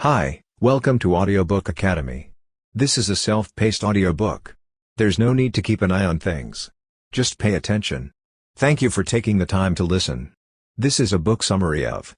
Hi, welcome to Audiobook Academy. This is a self-paced audiobook. There's no need to keep an eye on things. Just pay attention. Thank you for taking the time to listen. This is a book summary of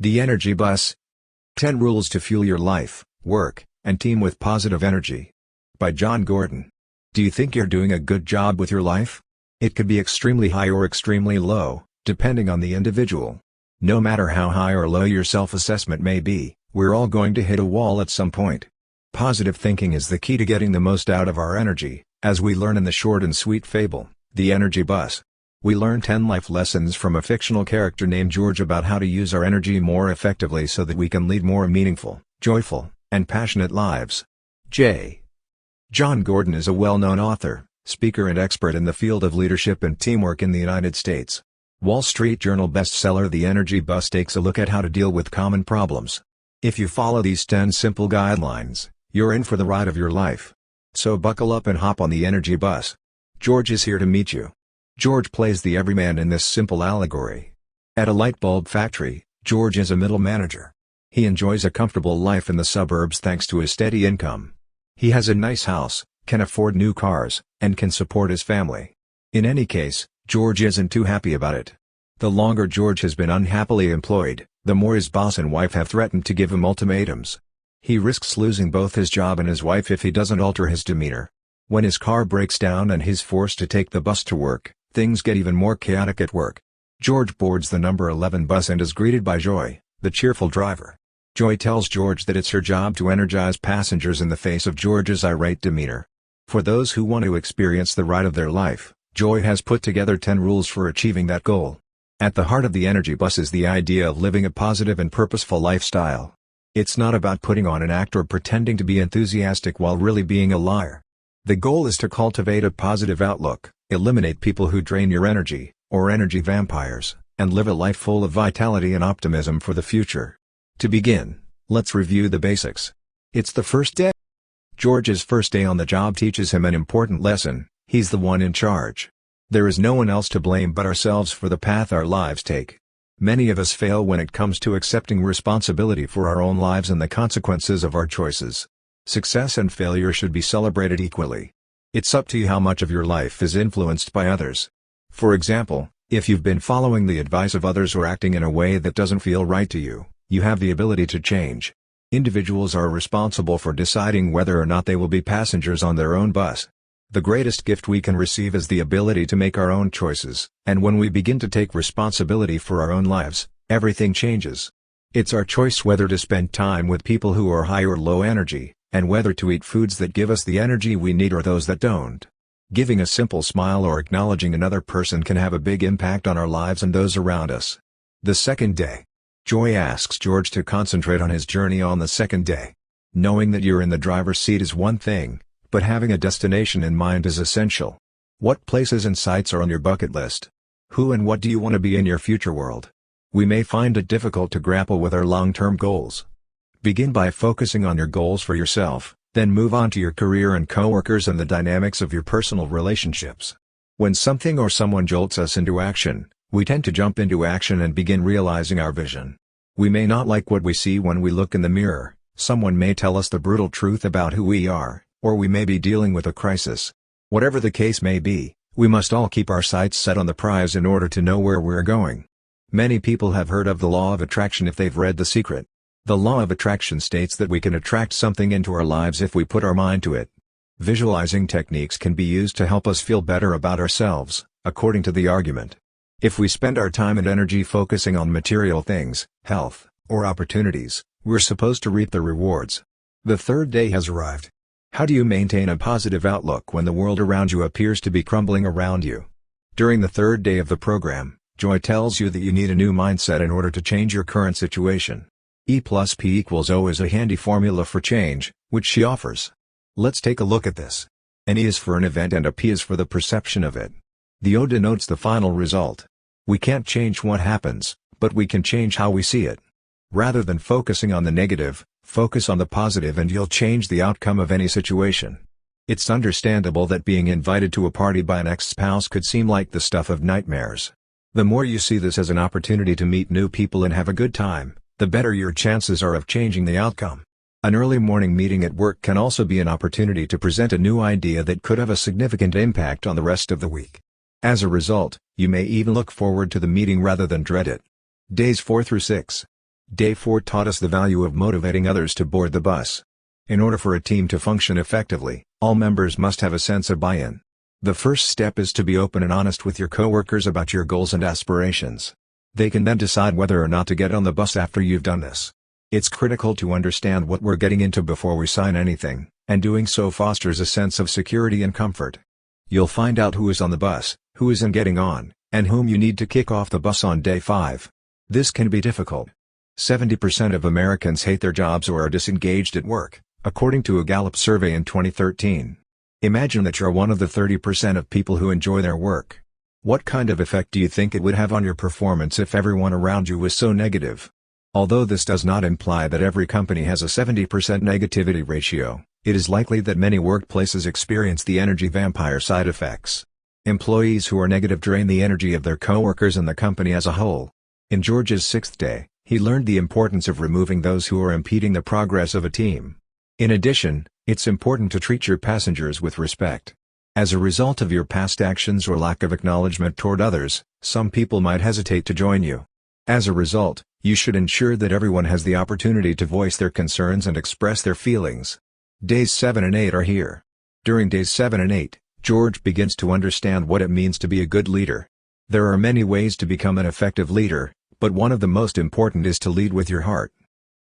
The Energy Bus: 10 Rules to Fuel Your Life, Work, and Team with Positive Energy, by John Gordon. Do you think you're doing a good job with your life? It could be extremely high or extremely low, depending on the individual. No matter how high or low your self-assessment may be, we're all going to hit a wall at some point. Positive thinking is the key to getting the most out of our energy, as we learn in the short and sweet fable, The Energy Bus. We learn 10 life lessons from a fictional character named George about how to use our energy more effectively so that we can lead more meaningful, joyful, and passionate lives. John Gordon is a well-known author, speaker and expert in the field of leadership and teamwork in the United States. Wall Street Journal bestseller The Energy Bus takes a look at how to deal with common problems. If you follow these 10 simple guidelines, you're in for the ride of your life. So buckle up and hop on the energy bus. George is here to meet you. George plays the everyman in this simple allegory. At a light bulb factory, George is a middle manager. He enjoys a comfortable life in the suburbs thanks to his steady income. He has a nice house, can afford new cars, and can support his family. In any case, George isn't too happy about it. The longer George has been unhappily employed, the more his boss and wife have threatened to give him ultimatums. He risks losing both his job and his wife if he doesn't alter his demeanor. When his car breaks down and he's forced to take the bus to work, things get even more chaotic at work. George boards the number 11 bus and is greeted by Joy, the cheerful driver. Joy tells George that it's her job to energize passengers in the face of George's irate demeanor. For those who want to experience the ride of their life, Joy has put together 10 rules for achieving that goal. At the heart of the energy bus is the idea of living a positive and purposeful lifestyle. It's not about putting on an act or pretending to be enthusiastic while really being a liar. The goal is to cultivate a positive outlook, eliminate people who drain your energy, or energy vampires, and live a life full of vitality and optimism for the future. To begin, let's review the basics. It's the first day. George's first day on the job teaches him an important lesson: he's the one in charge. There is no one else to blame but ourselves for the path our lives take. Many of us fail when it comes to accepting responsibility for our own lives and the consequences of our choices. Success and failure should be celebrated equally. It's up to you how much of your life is influenced by others. For example, if you've been following the advice of others or acting in a way that doesn't feel right to you, you have the ability to change. Individuals are responsible for deciding whether or not they will be passengers on their own bus. The greatest gift we can receive is the ability to make our own choices, and when we begin to take responsibility for our own lives, everything changes. It's our choice whether to spend time with people who are high or low energy, and whether to eat foods that give us the energy we need or those that don't. Giving a simple smile or acknowledging another person can have a big impact on our lives and those around us. The second day. Joy asks George to concentrate on his journey on the second day. Knowing that you're in the driver's seat is one thing, but having a destination in mind is essential. What places and sights are on your bucket list? Who and what do you want to be in your future world? We may find it difficult to grapple with our long-term goals. Begin by focusing on your goals for yourself, then move on to your career and coworkers and the dynamics of your personal relationships. When something or someone jolts us into action, we tend to jump into action and begin realizing our vision. We may not like what we see when we look in the mirror, someone may tell us the brutal truth about who we are, or we may be dealing with a crisis. Whatever the case may be, we must all keep our sights set on the prize in order to know where we're going. Many people have heard of the law of attraction if they've read The Secret. The law of attraction states that we can attract something into our lives if we put our mind to it. Visualizing techniques can be used to help us feel better about ourselves, according to the argument. If we spend our time and energy focusing on material things, health, or opportunities, we're supposed to reap the rewards. The third day has arrived. How do you maintain a positive outlook when the world around you appears to be crumbling around you? During the third day of the program, Joy tells you that you need a new mindset in order to change your current situation. E plus P equals O is a handy formula for change, which she offers. Let's take a look at this. An E is for an event and a P is for the perception of it. The O denotes the final result. We can't change what happens, but we can change how we see it. Rather than focusing on the negative, focus on the positive and you'll change the outcome of any situation. It's understandable that being invited to a party by an ex-spouse could seem like the stuff of nightmares. The more you see this as an opportunity to meet new people and have a good time, the better your chances are of changing the outcome. An early morning meeting at work can also be an opportunity to present a new idea that could have a significant impact on the rest of the week. As a result, you may even look forward to the meeting rather than dread it. Days 4 through 6. Day 4 taught us the value of motivating others to board the bus. In order for a team to function effectively, all members must have a sense of buy-in. The first step is to be open and honest with your coworkers about your goals and aspirations. They can then decide whether or not to get on the bus after you've done this. It's critical to understand what we're getting into before we sign anything, and doing so fosters a sense of security and comfort. You'll find out who is on the bus, who isn't getting on, and whom you need to kick off the bus on day 5. This can be difficult. 70% of Americans hate their jobs or are disengaged at work, according to a Gallup survey in 2013. Imagine that you're one of the 30% of people who enjoy their work. What kind of effect do you think it would have on your performance if everyone around you was so negative? Although this does not imply that every company has a 70% negativity ratio, it is likely that many workplaces experience the energy vampire side effects. Employees who are negative drain the energy of their coworkers and the company as a whole. In George's 6th day, he learned the importance of removing those who are impeding the progress of a team. In addition, it's important to treat your passengers with respect. As a result of your past actions or lack of acknowledgement toward others, some people might hesitate to join you. As a result, you should ensure that everyone has the opportunity to voice their concerns and express their feelings. Days 7 and 8 are here. During days 7 and 8, George begins to understand what it means to be a good leader. There are many ways to become an effective leader, but one of the most important is to lead with your heart.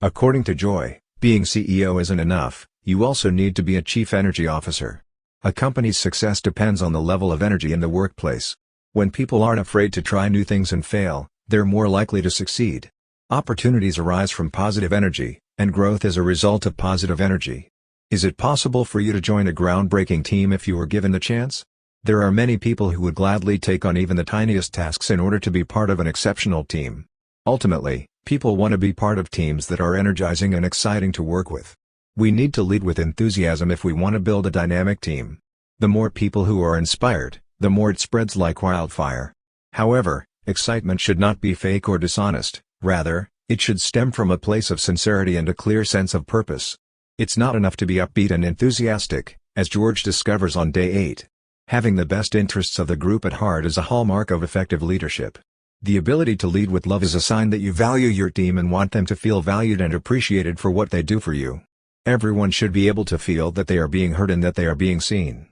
According to Joy, being CEO isn't enough, you also need to be a chief energy officer. A company's success depends on the level of energy in the workplace. When people aren't afraid to try new things and fail, they're more likely to succeed. Opportunities arise from positive energy, and growth is a result of positive energy. Is it possible for you to join a groundbreaking team if you were given the chance? There are many people who would gladly take on even the tiniest tasks in order to be part of an exceptional team. Ultimately, people want to be part of teams that are energizing and exciting to work with. We need to lead with enthusiasm if we want to build a dynamic team. The more people who are inspired, the more it spreads like wildfire. However, excitement should not be fake or dishonest, rather, it should stem from a place of sincerity and a clear sense of purpose. It's not enough to be upbeat and enthusiastic, as George discovers on day 8. Having the best interests of the group at heart is a hallmark of effective leadership. The ability to lead with love is a sign that you value your team and want them to feel valued and appreciated for what they do for you. Everyone should be able to feel that they are being heard and that they are being seen.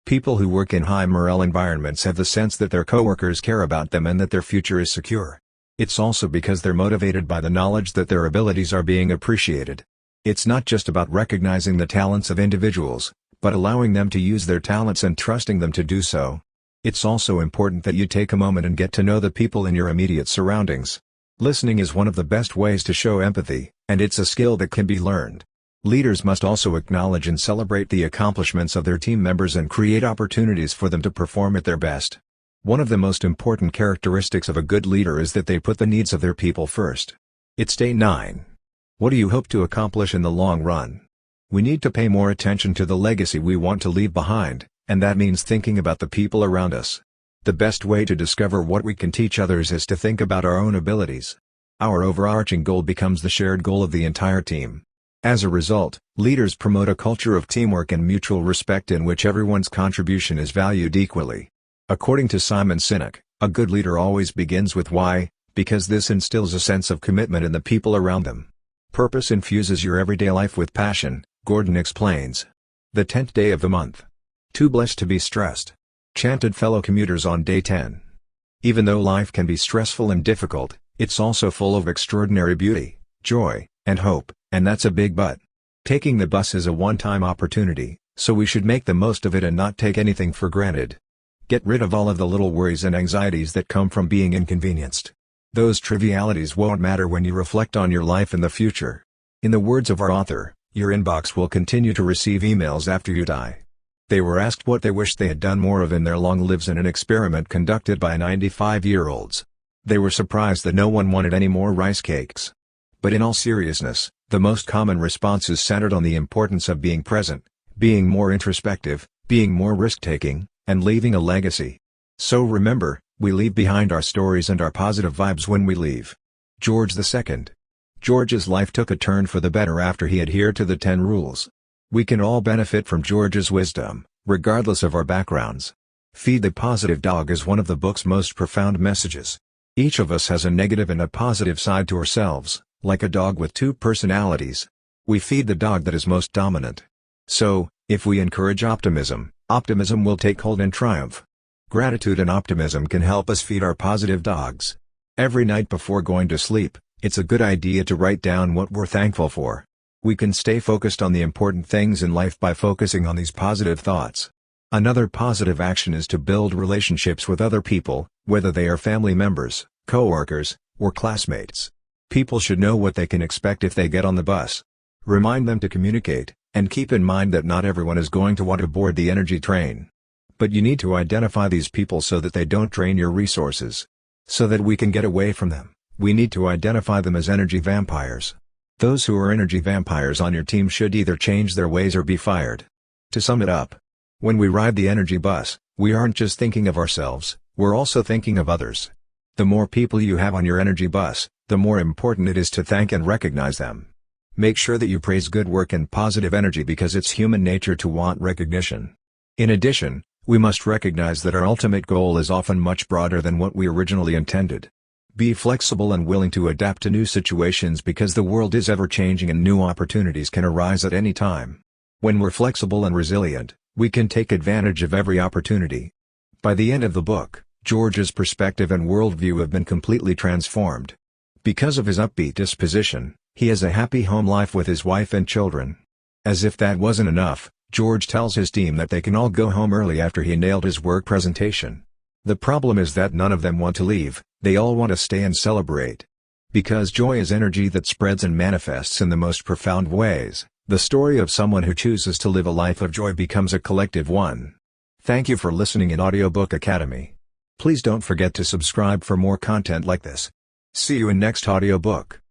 People who work in high-morale environments have the sense that their coworkers care about them and that their future is secure. It's also because they're motivated by the knowledge that their abilities are being appreciated. It's not just about recognizing the talents of individuals, but allowing them to use their talents and trusting them to do so. It's also important that you take a moment and get to know the people in your immediate surroundings. Listening is one of the best ways to show empathy, and it's a skill that can be learned. Leaders must also acknowledge and celebrate the accomplishments of their team members and create opportunities for them to perform at their best. One of the most important characteristics of a good leader is that they put the needs of their people first. It's day 9. What do you hope to accomplish in the long run? We need to pay more attention to the legacy we want to leave behind, and that means thinking about the people around us. The best way to discover what we can teach others is to think about our own abilities. Our overarching goal becomes the shared goal of the entire team. As a result, leaders promote a culture of teamwork and mutual respect in which everyone's contribution is valued equally. According to Simon Sinek, a good leader always begins with why, because this instills a sense of commitment in the people around them. Purpose infuses your everyday life with passion, Gordon explains. The 10th day of the month. Too blessed to be stressed. Chanted fellow commuters on day 10. Even though life can be stressful and difficult, it's also full of extraordinary beauty, joy, and hope, and that's a big but. Taking the bus is a one-time opportunity, so we should make the most of it and not take anything for granted. Get rid of all of the little worries and anxieties that come from being inconvenienced. Those trivialities won't matter when you reflect on your life in the future. In the words of our author, your inbox will continue to receive emails after you die. They were asked what they wished they had done more of in their long lives in an experiment conducted by 95-year-olds. They were surprised that no one wanted any more rice cakes. But in all seriousness, the most common responses centered on the importance of being present, being more introspective, being more risk-taking, and leaving a legacy. So remember, we leave behind our stories and our positive vibes when we leave. George II. George's life took a turn for the better after he adhered to the 10 rules. We can all benefit from George's wisdom, regardless of our backgrounds. Feed the Positive Dog is one of the book's most profound messages. Each of us has a negative and a positive side to ourselves, like a dog with 2 personalities. We feed the dog that is most dominant. So, if we encourage optimism, optimism will take hold and triumph. Gratitude and optimism can help us feed our positive dogs. Every night before going to sleep, it's a good idea to write down what we're thankful for. We can stay focused on the important things in life by focusing on these positive thoughts. Another positive action is to build relationships with other people, whether they are family members, co-workers, or classmates. People should know what they can expect if they get on the bus. Remind them to communicate, and keep in mind that not everyone is going to want to board the energy train. But you need to identify these people so that they don't drain your resources. So that we can get away from them, we need to identify them as energy vampires. Those who are energy vampires on your team should either change their ways or be fired. To sum it up, when we ride the energy bus, we aren't just thinking of ourselves, we're also thinking of others. The more people you have on your energy bus, the more important it is to thank and recognize them. Make sure that you praise good work and positive energy because it's human nature to want recognition. In addition, we must recognize that our ultimate goal is often much broader than what we originally intended. Be flexible and willing to adapt to new situations because the world is ever-changing and new opportunities can arise at any time. When we're flexible and resilient, we can take advantage of every opportunity. By the end of the book, George's perspective and worldview have been completely transformed. Because of his upbeat disposition, he has a happy home life with his wife and children. As if that wasn't enough, George tells his team that they can all go home early after he nailed his work presentation. The problem is that none of them want to leave, they all want to stay and celebrate. Because joy is energy that spreads and manifests in the most profound ways, the story of someone who chooses to live a life of joy becomes a collective one. Thank you for listening in Audiobook Academy. Please don't forget to subscribe for more content like this. See you in next audiobook.